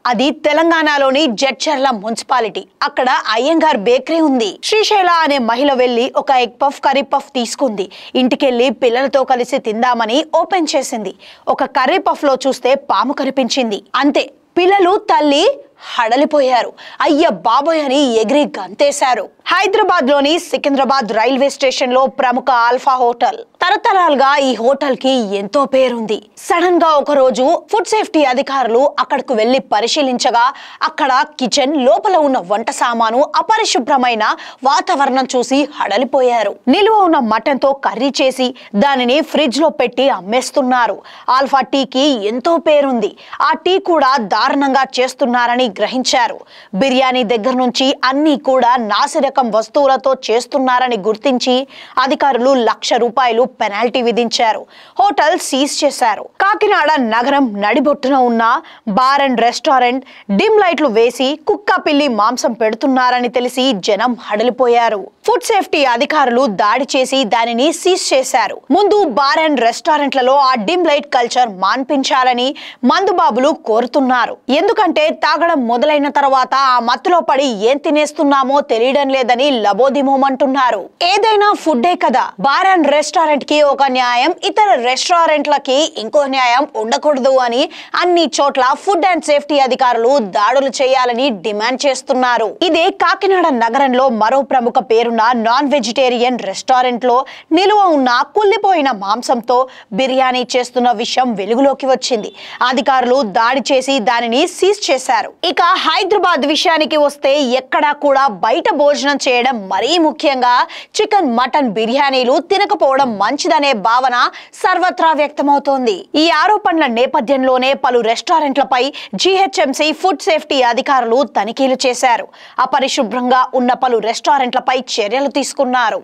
అది తెలంగాణలోని జడ్చర్ల మున్సిపాలిటీ. అక్కడ అయ్యంగార్ బేకరీ ఉంది. శ్రీశైల అనే మహిళ వెళ్లి ఒక ఎగ్ పఫ్, కర్రీ పఫ్ తీసుకుంది. ఇంటికెళ్లి పిల్లలతో కలిసి తిందామని ఓపెన్ చేసింది. ఒక కర్రీ పఫ్ లో చూస్తే పాము కనిపించింది. అంతే, పిల్లలు తల్లి హడలిపోయారు. అయ్య బాబోయ్ అని ఎగిరి గంతేశారు. హైదరాబాద్ లోని సికింద్రాబాద్ రైల్వే స్టేషన్ లో ప్రముఖ ఆల్ఫా హోటల్. తరతరాలుగా ఈ హోటల్ కి ఎంతో పేరుంది. సడన్ గా ఒక రోజు ఫుడ్ సేఫ్టీ అధికారులు అక్కడకు వెళ్లి పరిశీలించగా అక్కడ కిచెన్ లోపల ఉన్న వంట సామాను అపరిశుభ్రమైన వాతావరణం చూసి హడలిపోయారు. నిలువ ఉన్న మటన్ తో కర్రీ చేసి దానిని ఫ్రిడ్జ్ లో పెట్టి అమ్మేస్తున్నారు. ఆల్ఫా టీకి ఎంతో పేరుంది. ఆ టీ కూడా దారుణంగా చేస్తున్నారని గ్రహించారు. బిర్యానీ దగ్గర నుంచి అన్ని కూడా నాసిరకం వస్తువులతో చేస్తున్నారని గుర్తించి అధికారులు ₹1,00,000 పెనాల్టీ విధించారు. హోటల్ సీజ్ చేశారు. కాకినాడ నగరం నడిబొట్టున ఉన్న బార్ అండ్ రెస్టారెంట్ డిమ్ లైట్లు వేసి కుక్క పిల్లి మాంసం పెడుతున్నారని తెలిసి జనం హడలిపోయారు. ఫుడ్ సేఫ్టీ అధికారులు దాడి చేసి దానిని సీజ్ చేశారు. ముందు బార్ అండ్ రెస్టారెంట్లలో ఆ డిమ్ లైట్ కల్చర్ మాన్పించాలని మందుబాబులు కోరుతున్నారు. ఎందుకంటే తాగడం మొదలైన తర్వాత ఆ మత్తులో పడి ఏం తినేస్తున్నామో తెలియడం లేదని లబోదిమోమంటున్నారు. ఏదైనా ఫుడ్డే కదా. బార్ అండ్ రెస్టారెంట్ కి ఒక న్యాయం, ఇతర రెస్టారెంట్లకి ఇంకో న్యాయం ఉండకూడదు అని అన్ని చోట్ల ఫుడ్ అండ్ సేఫ్టీ అధికారులు దాడులు చేయాలని డిమాండ్ చేస్తున్నారు. ఇదే కాకినాడ నగరంలో మరో ప్రముఖ పేరున్న నాన్ వెజిటేరియన్ రెస్టారెంట్ లో నిలువ ఉన్న కుళ్ళిపోయిన మాంసంతో బిర్యానీ చేస్తున్న విషయం వెలుగులోకి వచ్చింది. అధికారులు దాడి చేసి దానిని సీజ్ చేశారు. ఇక హైదరాబాద్ విషయానికి వస్తే ఎక్కడా కూడా బయట భోజనం చేయడం, మరీ ముఖ్యంగా చికెన్, మటన్ బిర్యానీలు తినకపోవడం మంచిదనే భావన సర్వత్రా వ్యక్తమవుతోంది. ఈ ఆరోపణల నేపథ్యంలోనే పలు రెస్టారెంట్లపై జీహెచ్ఎంసీ ఫుడ్ సేఫ్టీ అధికారులు తనిఖీలు చేశారు. అపరిశుభ్రంగా ఉన్న పలు రెస్టారెంట్లపై చర్యలు తీసుకున్నారు.